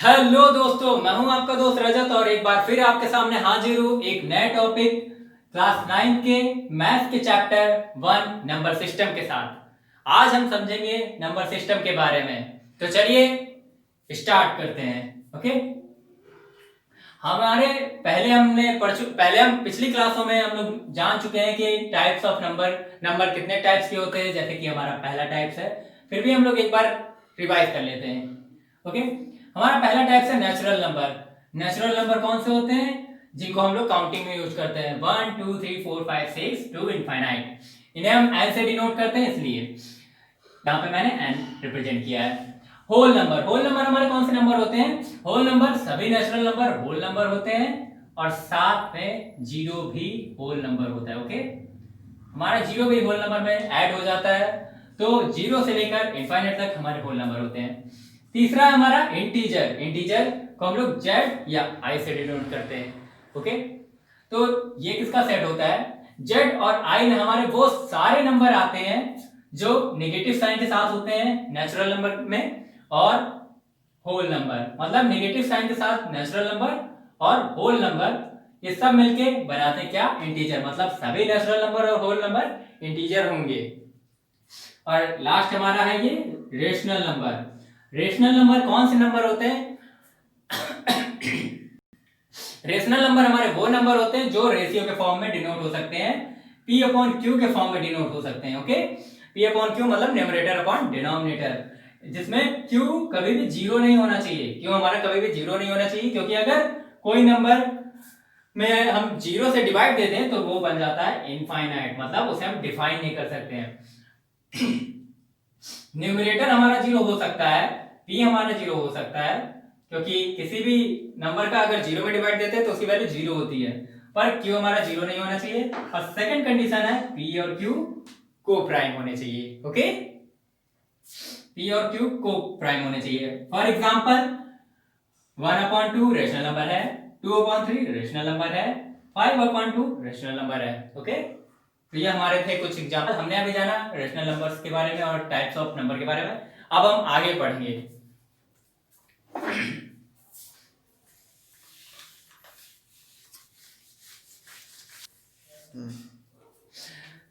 Hello दोस्तों, मैं हूं आपका दोस्त रजत और एक बार फिर आपके सामने हाजिर हूं एक नए टॉपिक क्लास 9 के मैथ्स के चैप्टर 1 नंबर सिस्टम के साथ। आज हम समझेंगे नंबर सिस्टम के बारे में। तो चलिए स्टार्ट करते हैं। ओके, हमारे पहले हम पिछली क्लासों में हम लोग जान चुके हैं कि टाइप्स ऑफ नंबर कितने टाइप्स के होते हैं। जैसे कि हमारा पहला टाइप्स है, फिर भी हम लोग एक बार रिवाइज कर लेते हैं। ओके, हमारा पहला टाइप्स है नेचुरल नंबर। नेचुरल नंबर कौन से होते हैं? जिनको हम लोग काउंटिंग में यूज करते हैं 1 2 3 4 5 6 टू इनफाइनाइट। इन्हें हम एन से डिनोट करते हैं, इसलिए यहाँ पे मैंने एन रिप्रेजेंट किया है। होल नंबर हमारे कौन से नंबर होते हैं? होल नंबर सभी नेचुरल नंबर होल नंबर होते हैं और साथ में जीरो भी होल नंबर होता है। ओके, हमारा जीरो भी होल नंबर में ऐड हो जाता है, तो जीरो से लेकर इनफाइनाइट तक हमारे होल नंबर होते हैं। तीसरा हमारा इंटीजर को हम लोग जेड या आई से डिनोट करते हैं। ओके, तो ये किसका सेट होता है? जेड और आई में हमारे वो सारे नंबर आते हैं जो नेगेटिव साइन के साथ होते हैं नेचुरल नंबर में, और होल नंबर मतलब नेगेटिव साइन के साथ नेचुरल नंबर और होल नंबर, ये सब मिलके बनाते क्या? इंटीजर। मतलब सभी नेचुरल नंबर और होल नंबर इंटीजर होंगे। और लास्ट हमारा है ये रेशनल नंबर। रेशनल नंबर कौन से नंबर होते हैं? रेशनल नंबर हमारे वो नंबर होते हैं जो रेशियो के फॉर्म में डिनोट हो सकते हैं, पी अपॉन क्यू के फॉर्म में डिनोट हो सकते हैं। ओके, पी अपॉन क्यू मतलब न्यूमरेटर अपॉन डिनोमिनेटर, जिसमें क्यू कभी भी जीरो नहीं होना चाहिए। क्यू हमारा कभी भी जीरो नहीं होना चाहिए, क्योंकि अगर कोई नंबर में हम जीरो से डिवाइड दे दें तो वो बन जाता है इनफाइनाइट, मतलब उसे हम डिफाइन नहीं कर सकते हैं। न्यूमरेटर हमारा जीरो हो सकता है, पी हमारा जीरो हो सकता है, क्योंकि किसी भी नंबर का अगर जीरो में डिवाइड देते हैं तो उसकी वैल्यू जीरो होती है, पर क्यू हमारा जीरो नहीं होना चाहिए। और सेकंड कंडीशन है पी और क्यू को प्राइम होने चाहिए। ओके, पी और क्यू को प्राइम होने चाहिए। फॉर एग्जांपल 1/2 रेशनल नंबर है, 2/3 रेशनल नंबर है, 5/2 रेशनल नंबर है। ओके, तो ये हमारे थे कुछ एग्जांपल। हमने अभी जाना रेशनल नंबर्स के बारे में और टाइप्स ऑफ नंबर के बारे में। अब हम आगे पढ़ेंगे।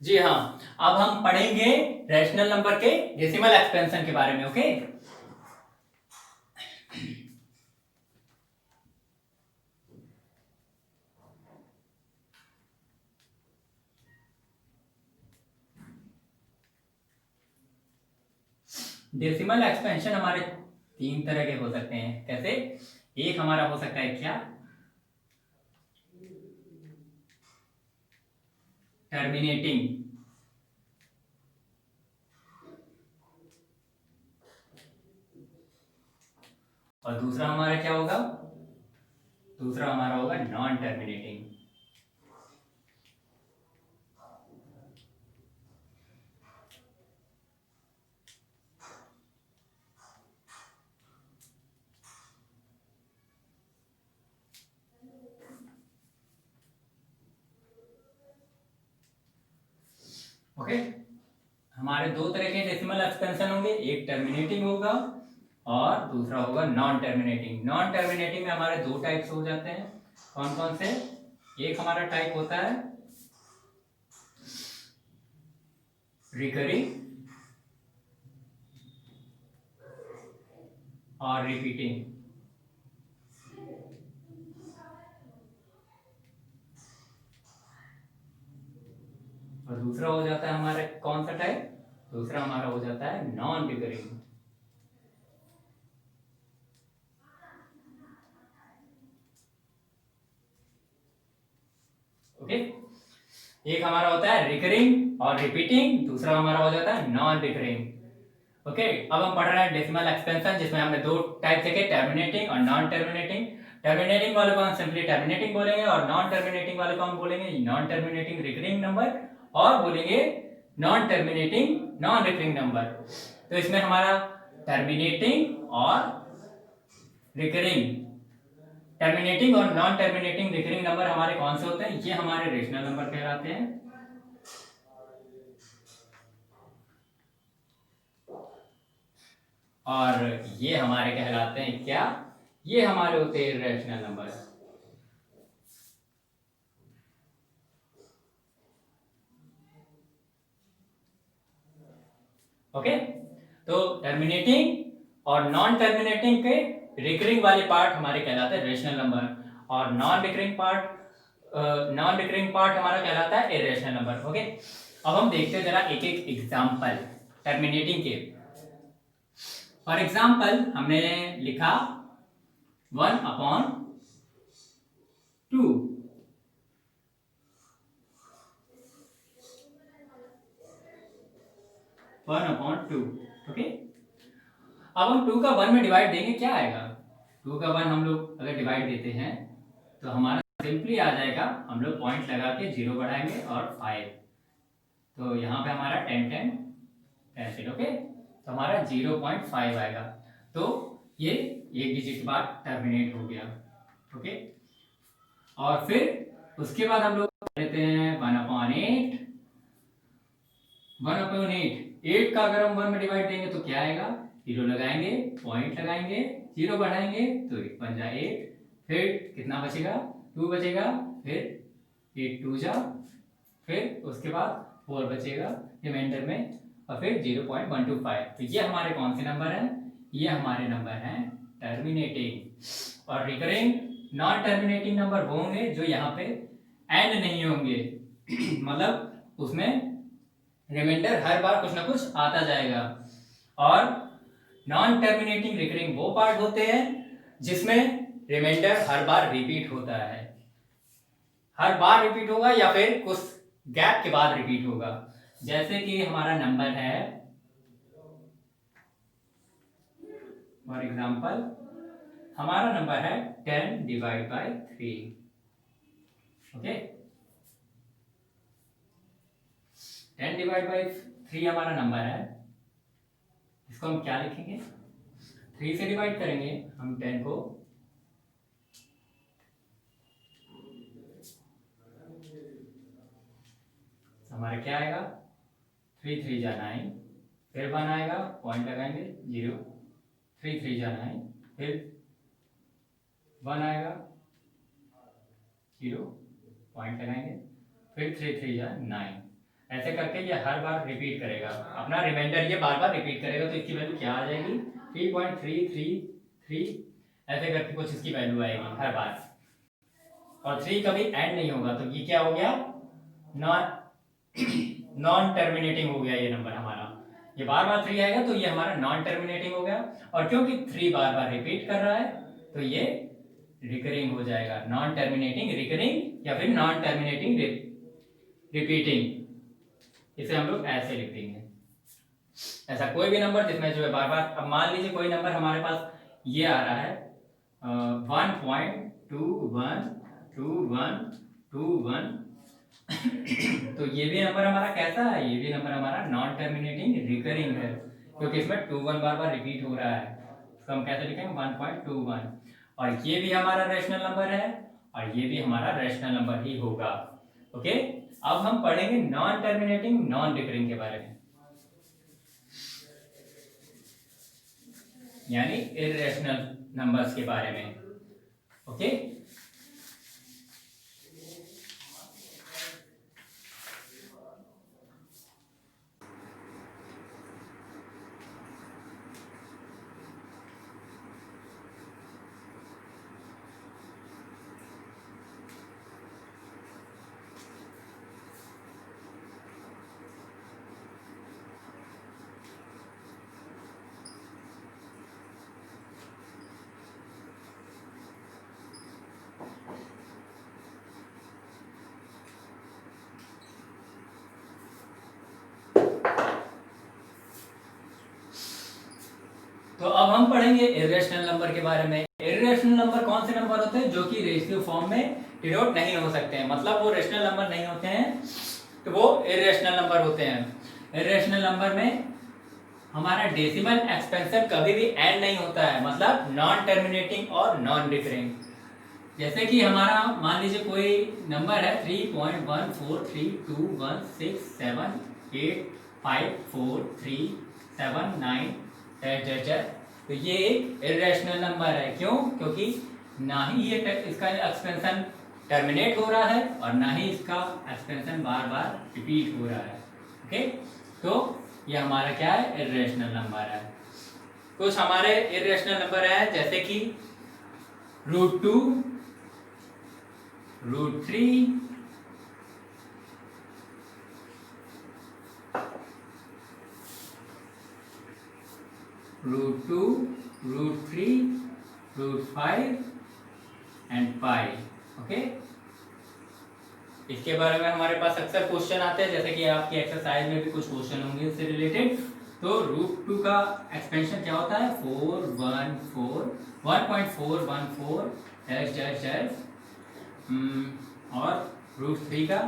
जी हाँ, अब हम पढ़ेंगे रेशनल नंबर के डेसिमल एक्सपेंशन के बारे में। ओके, डेसिमल एक्सपेंशन हमारे तीन तरह के हो सकते हैं। कैसे? एक हमारा हो सकता है क्या? टर्मिनेटिंग। और दूसरा हमारा क्या होगा? दूसरा हमारा होगा नॉन टर्मिनेटिंग। ओके, हमारे दो तरह के डेसिमल एक्सपेंशन होंगे, एक टर्मिनेटिंग होगा और दूसरा होगा नॉन टर्मिनेटिंग। नॉन टर्मिनेटिंग में हमारे दो टाइप्स हो जाते हैं। कौन कौन से? एक हमारा टाइप होता है रिकरिंग और रिपीटिंग, और दूसरा हो जाता है हमारा कौन सा टाइप? दूसरा हमारा हो जाता है नॉन रिकरिंग। ओके, एक हमारा होता है रिकरिंग और रिपीटिंग, दूसरा हमारा हो जाता है नॉन रिकरिंग। ओके, अब हम पढ़ रहे हैं डेसिमल एक्सपेंशन, जिसमें हमने दो टाइप देखे, टर्मिनेटिंग और नॉन टर्मिनेटिंग। टर्मिनेटिंग वाले को हम सिंपली टर्मिनेटिंग बोलेंगे और नॉन टर्मिनेटिंग वाले को हम बोलेंगे नॉन टर्मिनेटिंग रिकरिंग नंबर, और बोलेंगे non terminating non recurring number. तो इसमें हमारा टर्मिनेटिंग और रिकरिंग, टर्मिनेटिंग और नॉन टर्मिनेटिंग रिकरिंग नंबर हमारे कौन से होते हैं? ये हमारे रेशनल नंबर कहलाते हैं। और ये हमारे कहलाते हैं क्या? ये हमारे होते हैं इर्रेशनल नंबर। ओके, तो टर्मिनेटिंग और नॉन टर्मिनेटिंग के रिकरिंग वाले पार्ट हमारे कहलाते हैं रेशनल नंबर, और नॉन रिकरिंग पार्ट हमारा कहलाता है इरेशनल नंबर। ओके, अब हम देखते हैं जरा एक एक एग्जांपल टर्मिनेटिंग के। फॉर एग्जांपल हमने लिखा 1/2, 1/2। ओके, अब हम 2 का 1 में डिवाइड देंगे, क्या आएगा? 2 का 1 हम लोग अगर डिवाइड देते हैं तो हमारा सिंपली आ जाएगा, हम लोग पॉइंट लगा के 0 बढ़ाएंगे और 5, तो यहाँ पे हमारा 10 10 10। ओके, तो हमारा 0.5 आएगा, तो ये एक डिजिट के बाद टर्मिनेट हो गया। ओके, और फिर उसके बाद हम लोग लेते हैं 1/8। 8 का अगर हम 1 में डिवाइड देंगे तो क्या आएगा? 0 लगाएंगे, पॉइंट लगाएंगे, 0 बढ़ाएंगे तो 1 बन जा 8, फिर कितना बचेगा? 2 बचेगा, फिर 8 2 जा, फिर उसके बाद 4 बचेगा रिमाइंडर में, और फिर 0.125। तो ये हमारे कौन से नंबर हैं? ये हमारे नंबर हैं टर्मिनेटिंग। और रिकरिंग नॉन टर्मिनेटिंग नंबर वो होंगे जो यहाँ पे एंड नहीं होंगे मतलब उसमें रिमाइंडर हर बार कुछ ना कुछ आता जाएगा। और नॉन टर्मिनेटिंग रिकरिंग वो पार्ट होते हैं जिसमें रिमाइंडर हर बार रिपीट होता है, हर बार रिपीट होगा या फिर कुछ गैप के बाद रिपीट होगा। जैसे कि हमारा नंबर है, फॉर एग्जांपल हमारा नंबर है 10/3। ओके, 10/3 हमारा नंबर है, इसको हम क्या लिखेंगे? 3 से डिवाइड करेंगे हम 10 को, हमारा क्या आएगा? 3 3 जा 9, फिर 1 आएगा, पॉइंट लगाएंगे 0, 3 3 जा 9, फिर 1 आएगा 0, पॉइंट लगाएंगे, फिर 3 3 जा 9। ऐसे करके ये हर बार रिपीट करेगा अपना रिमाइंडर, ये बार बार रिपीट करेगा, तो इसकी वैल्यू क्या आ जाएगी? 3.333। ऐसे करके कुछ इसकी वैल्यू आएगी हर बार, और 3 कभी एंड नहीं होगा, तो ये क्या हो गया? नॉन टर्मिनेटिंग हो गया ये नंबर हमारा। ये बार बार 3 आएगा तो ये हमारा नॉन टर्मिनेटिंग हो गया, और क्योंकि 3 बार बार रिपीट कर रहा है तो ये रिकरिंग हो जाएगा। नॉन टर्मिनेटिंग रिकरिंग या फिर नॉन टर्मिनेटिंग रिपीटिंग, इसे हम लोग ऐसे लिख देंगे। ऐसा कोई भी नंबर जिसमें जो है बार बार, अब मान लीजिए कोई नंबर हमारे पास ये आ रहा है 1.212121 तो ये भी नंबर हमारा कैसा है? ये भी नंबर हमारा नॉन टर्मिनेटिंग रिकरिंग है, क्योंकि इसमें 21 बार बार रिपीट हो रहा है, तो हम कैसे लिखेंगे? 1.21। और ये भी हमारा रेशनल नंबर है, और ये भी हमारा रेशनल नंबर ही होगा। ओके, अब हम पढ़ेंगे नॉन टर्मिनेटिंग नॉन रिकरिंग के बारे में, यानी इर्रेशनल नंबर्स के बारे में। ओके, तो अब हम पढ़ेंगे इर्रेशनल नंबर के बारे में। इर्रेशनल नंबर कौन से नंबर होते हैं? जो कि रेशियो फॉर्म में डिनोट नहीं हो सकते हैं, मतलब वो रेशनल नंबर नहीं होते हैं, तो वो इर्रेशनल नंबर होते हैं। इर्रेशनल नंबर में हमारा डेसिमल एक्सपेंशन कभी भी एंड नहीं होता है, मतलब नॉन टर्मिनेटिंग और नॉन रिकरिंग। जैसे कि हमारा मान लीजिए कोई नंबर है 3.1432167854379 तो ये एक इरेशनल नंबर है। क्यों? क्योंकि ना ही ये इसका एक्सपेंशन टर्मिनेट हो रहा है और ना ही इसका एक्सपेंशन बार बार रिपीट हो रहा है। ओके, तो ये हमारा क्या है? इरेशनल नंबर है। कुछ हमारे इरेशनल नंबर है जैसे कि √2, √3, √2, √3, √5 एंड पाई। ओके, इसके बारे में हमारे पास अक्सर क्वेश्चन आते हैं, जैसे कि आपकी एक्सरसाइज में भी कुछ क्वेश्चन होंगे इससे रिलेटेड। तो √2 का एक्सपेंशन क्या होता है? 1.414 डैश डैश डैश, और √3 का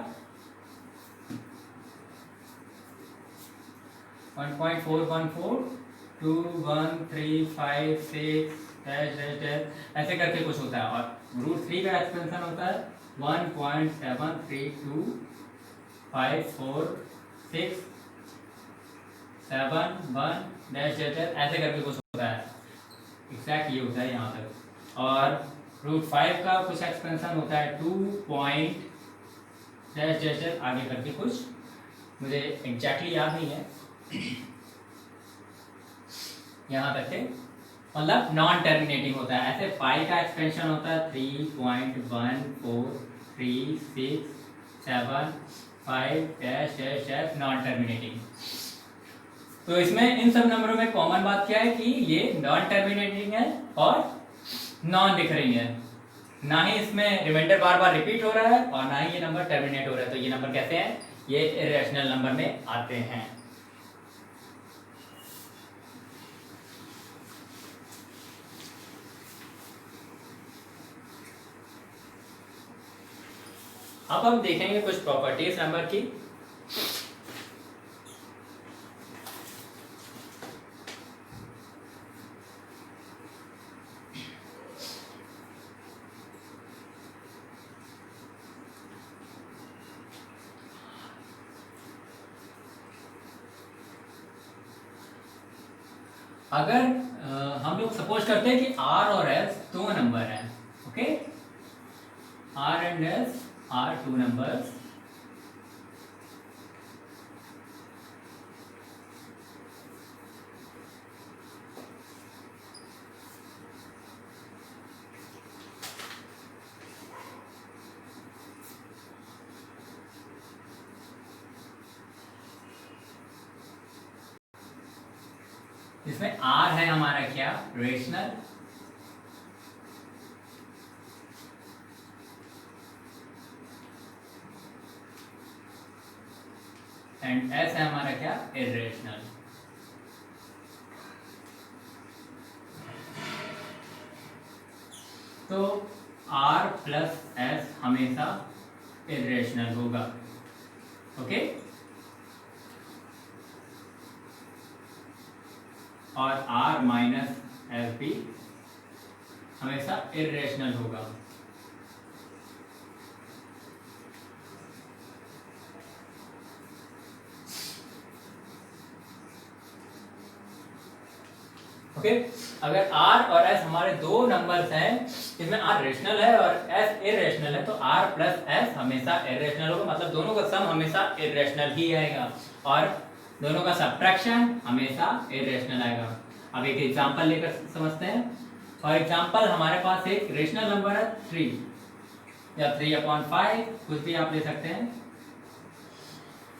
1.4142135 डैश डैश डैश, ऐसे करके कुछ होता है। और √3 का एक्सपेंशन होता है 1.73254671 डैश डैश डैश, ऐसे करके कुछ होता है। एग्जैक्ट ये होता है यहाँ तक। और √5 का कुछ एक्सपेंशन होता है 2 डैश डैश डैश, आगे करके कुछ मुझे एग्जैक्टली याद नहीं है। यहाँ तक के मतलब नॉन टर्मिनेटिंग होता है। ऐसे पाई का एक्सपेंशन होता है 3.14367 dash dash dash, non terminating. तो इसमें इन सब नंबरों में कॉमन बात क्या है कि ये नॉन टर्मिनेटिंग है और नॉन रिकरिंग है। ना ही इसमें रिमाइंडर बार बार रिपीट हो रहा है और ना ही ये नंबर टर्मिनेट हो रहा है। तो ये नंबर कैसे हैं? ये इरेशनल नंबर में आते हैं। अब हम देखेंगे कुछ प्रॉपर्टीज नंबर की। अगर हम लोग सपोज करते हैं कि R और S दो नंबर हैं, okay, R and S are two numbers, इसमें R है हमारा क्या? रेशनल, एंड S है हमारा क्या? इरेशनल। तो R प्लस S हमेशा इरेशनल होगा, ओके। और R माइनस एस भी हमेशा इरेशनल होगा। ओके, अगर R और S हमारे दो नंबर्स हैं, इसमें R रेशनल है और S इरेशनल है, तो R प्लस S हमेशा इरेशनल होगा, मतलब दोनों का सम हमेशा इरेशनल ही आएगा और दोनों का सब्ट्रैक्शन हमेशा इरेशनल आएगा। अब एक एग्जांपल लेकर समझते हैं। फॉर एग्जांपल हमारे पास एक रेशनल नंबर है 3 या 3/5, कुछ भी आप ले सकते हैं,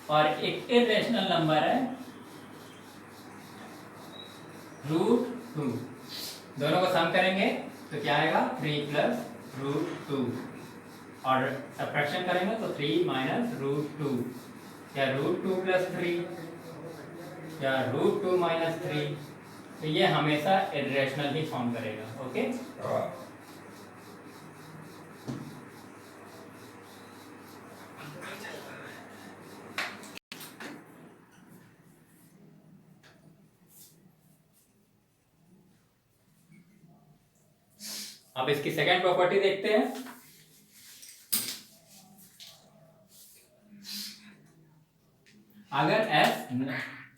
और एक इरेशनल नंबर है √2। दोनों को सम करेंगे तो क्या आएगा? 3 प्लस √2, और सब्ट्रैक्शन करेंगे तो 3 माइनस √2, या √2 प्लस 3, या √2 माइनस 3। तो ये हमेशा इरेशनल ही फॉर्म करेगा, ओके। अब इसकी सेकंड प्रॉपर्टी देखते हैं।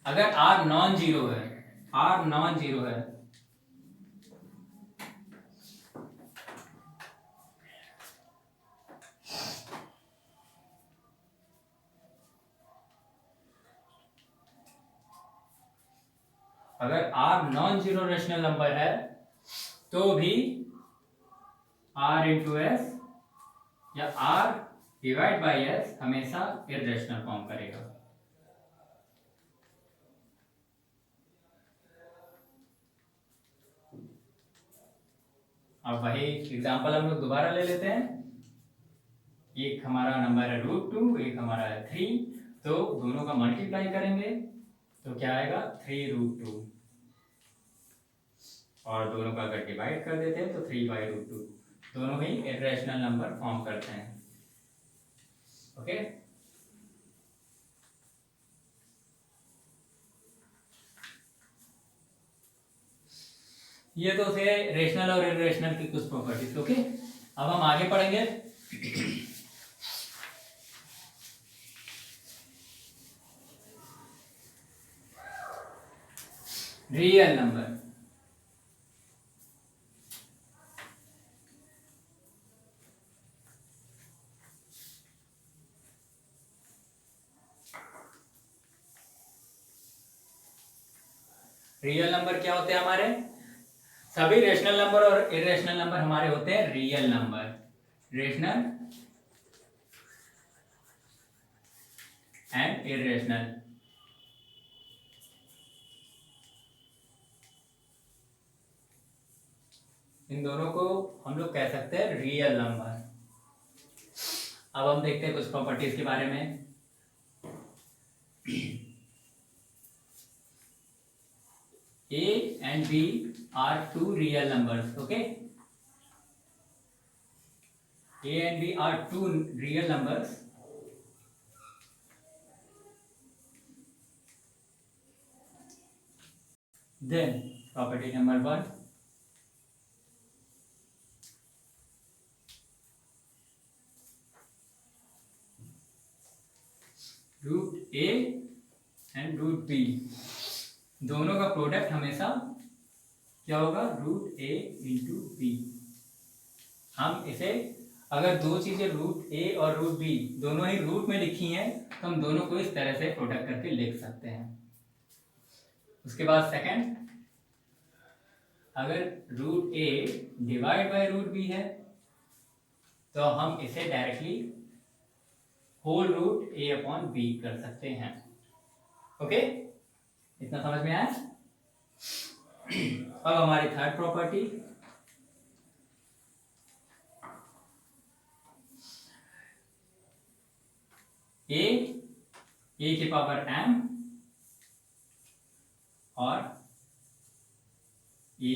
अगर R नॉन जीरो है, R नॉन जीरो है, अगर r non zero rational number है तो भी r इंटू एस या r डिवाइड बाई एस हमेशा इरेशनल फॉर्म करेगा। अब वही एग्जांपल हम लोग दोबारा ले लेते हैं। एक हमारा नंबर है √2, एक हमारा है 3, तो दोनों का मल्टीप्लाई करेंगे तो क्या आएगा 3√2, और दोनों का अगर डिवाइड कर देते हैं तो 3/√2। दोनों ही इरेशनल नंबर फॉर्म करते हैं। ओके, ये तो थे रेशनल और इरेशनल की कुछ प्रॉपर्टीज। ओके, अब हम आगे पढ़ेंगे रियल नंबर। रियल नंबर क्या होते हैं हमारे? सभी रेशनल नंबर और इरेशनल नंबर हमारे होते हैं real number. Rational and irrational, इन दोनों को हम लोग कह सकते हैं रियल नंबर। अब हम देखते हैं कुछ प्रॉपर्टीज के बारे में। A and B are two real numbers. Okay, A and B are two real numbers. Then property number 1, √A and √B दोनों का प्रोडक्ट हमेशा क्या होगा? √A into B. हम इसे अगर दो चीजें √A और √B दोनों ही रूट में लिखी हैं तो हम दोनों को इस तरह से प्रोडक्ट करके लिख सकते हैं। उसके बाद सेकंड, अगर √A डिवाइड बाय √B है तो हम इसे directly whole √A upon B कर सकते हैं। ओके, इतना समझ में आया? अब हमारी थर्ड प्रॉपर्टी, a की पावर m और a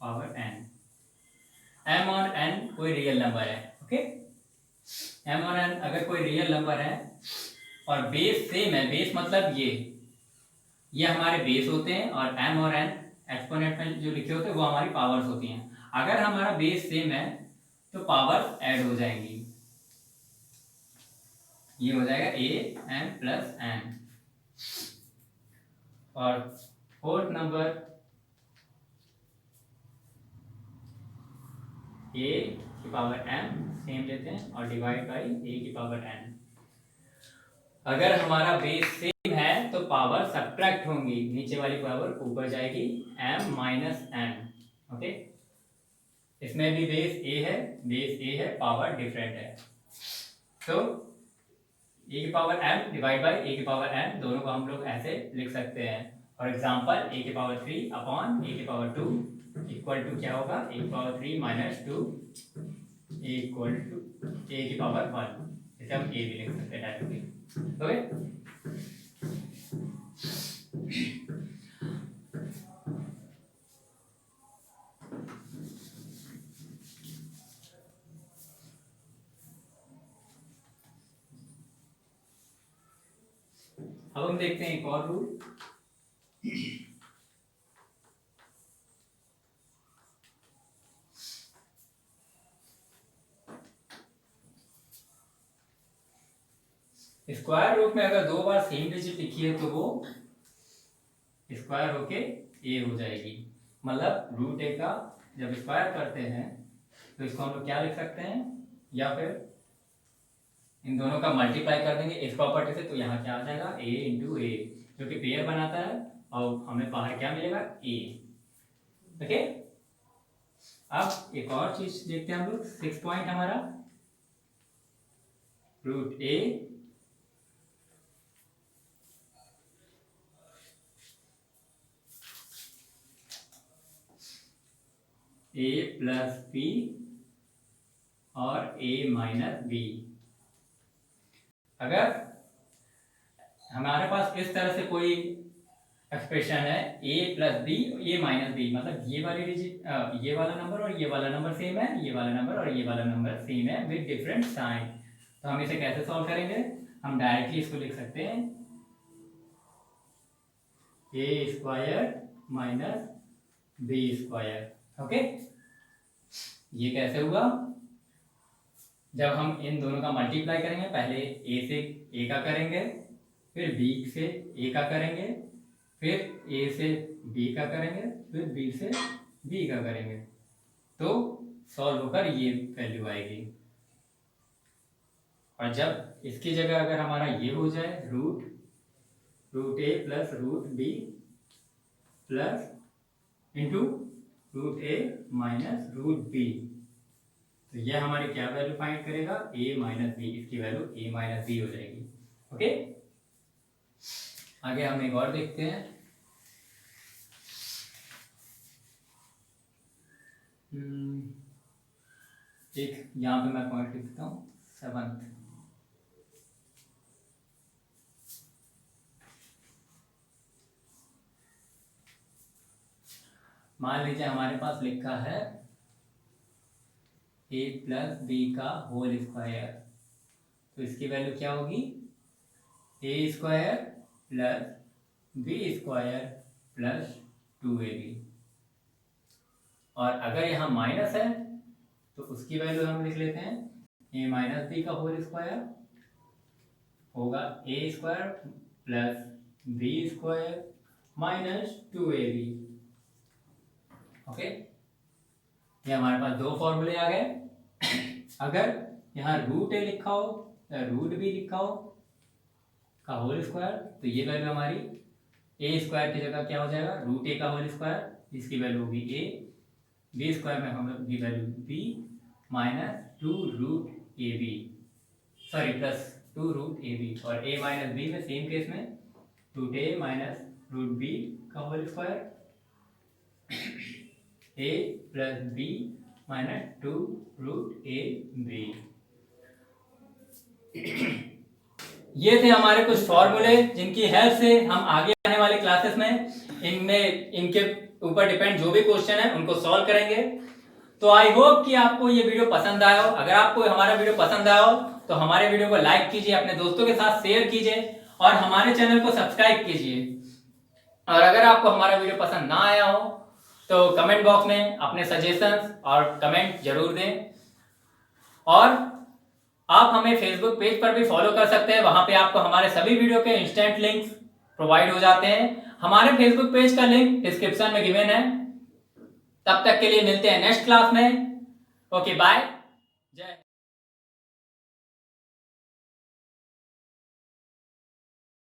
पावर n। m और n कोई रियल नंबर है। ओके, m और n अगर कोई रियल नंबर है और बेस सेम है, बेस मतलब ये हमारे बेस होते हैं और m और n एक्सपोनेंट में जो लिखे होते हैं वो हमारी पावर्स होती हैं। अगर हमारा बेस सेम है तो पावर ऐड हो जाएंगी, ये हो जाएगा a m प्लस n। और फोर्थ नंबर a की पावर m सेम लेते हैं और डिवाइड बाई a की पावर n। अगर हमारा बेस सेम है तो पावर सब्ट्रैक्ट होंगी, नीचे वाली पावर ऊपर जाएगी, m माइनस n। ओके, इसमें भी बेस a है, पावर डिफरेंट है, तो a की power m divide by a की पावर n दोनों को हम लोग ऐसे लिख सकते हैं। फॉर एग्जांपल a की पावर 3 अपॉन a की पावर 2 इक्वल टू क्या होगा? a की power 3 minus 2 equal to a की पावर 1। इसे हम a भी लिख सकते हैं डायरेक्टली। ओके, अब हम देखते हैं एक और रूल। स्क्वायर रूट में अगर दो बार सेम डिजिट लिखी है तो वो स्क्वायर होके ए हो जाएगी। मतलब √a का जब स्क्वायर करते हैं तो इसको हम लोग क्या लिख सकते हैं, या फिर इन दोनों का मल्टीप्लाई कर देंगे इस प्रॉपर्टी से, तो यहाँ क्या आ जाएगा? a इंटू ए, जो कि पेयर बनाता है और हमें बाहर क्या मिलेगा, ए। ओके, अब एक और चीज देखते हैं हम लोग। 6 पॉइंट हमारा रूट ए प्लस बी और ए माइनस बी। अगर हमारे पास इस तरह से कोई एक्सप्रेशन है A plus B A minus B, मतलब ये वाली डिजिट ये वाला नंबर और ये वाला नंबर सेम है, ये वाला नंबर और ये वाला नंबर सेम है विद डिफरेंट साइन, तो हम इसे कैसे सॉल्व करेंगे? हम डायरेक्टली इसको लिख सकते हैं A square minus B square. Okay, ये कैसे हुआ? जब हम इन दोनों का मल्टीप्लाई करेंगे, पहले ए से ए का करेंगे, फिर बी से ए का करेंगे, फिर ए से बी का करेंगे, फिर बी से बी का करेंगे, तो सॉल्व होकर ये वैल्यू आएगी। और जब इसकी जगह अगर हमारा ये हो जाए root A plus root B plus into root A minus root B, तो यह हमारी क्या वैल्यू फाइंड करेगा? A minus B. इसकी वैल्यू ए माइनस बी हो जाएगी। ओके, आगे हम एक और देखते हैं। एक यहाँ पे मैं पॉइंट लिखता हूँ 7th। मान लीजिए हमारे पास लिखा है ए प्लस बी का होल स्क्वायर, तो इसकी वैल्यू क्या होगी? A square plus B square plus 2ab। और अगर यहाँ माइनस है तो उसकी वैल्यू हम लिख लेते हैं ए माइनस बी का होल स्क्वायर होगा A square plus B square minus 2ab। Okay, ये हमारे पास दो फॉर्मूले आ गए। अगर यहाँ रूट ए लिखा हो या रूट बी लिखा हो का होल स्क्वायर, तो ये वैल्यू हमारी ए स्क्वायर की जगह क्या हो जाएगा? रूट ए का होल स्क्वायर, जिसकी वैल्यू होगी ए, बी स्क्वायर में होगी value B minus 2 root A B, sorry plus 2 root A B. और ए माइनस बी में सेम केस में root A minus root B का whole square A plus B minus 2 root A B. ये थे हमारे कुछ फॉर्मूले जिनकी हेल्प से हम आगे आने वाली क्लासेस में इनके ऊपर डिपेंड जो भी क्वेश्चन है उनको सॉल्व करेंगे। तो आई होप कि आपको ये वीडियो पसंद आया हो। अगर आपको हमारा वीडियो पसंद आया हो तो हमारे वीडियो को लाइक कीजिए, अपने दोस्तों के साथ शेयर कीजिए और हमारे चैनल को सब्सक्राइब कीजिए। और अगर आपको हमारा वीडियो पसंद ना आया हो तो कमेंट बॉक्स में अपने सजेशंस और कमेंट जरूर दें। और आप हमें फेसबुक पेज पर भी फॉलो कर सकते हैं, वहां पे आपको हमारे सभी वीडियो के इंस्टेंट लिंक्स प्रोवाइड हो जाते हैं। हमारे फेसबुक पेज का लिंक डिस्क्रिप्शन में गिवन है। तब तक के लिए मिलते हैं नेक्स्ट क्लास में। Okay, bye.